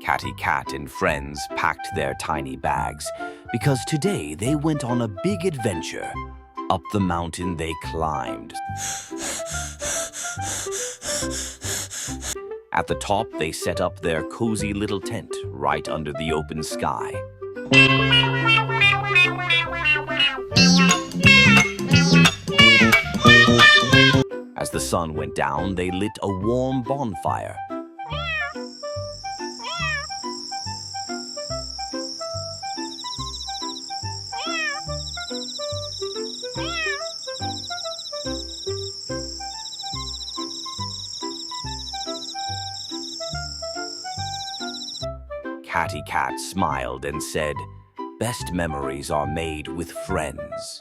Catty Cat and friends packed their tiny bags because today they went on a big adventure. Up the mountain they climbed. At the top, they set up their cozy little tent right under the open sky. As the sun went down, they lit a warm bonfire. Catty Cat smiled and said, "Best memories are made with friends."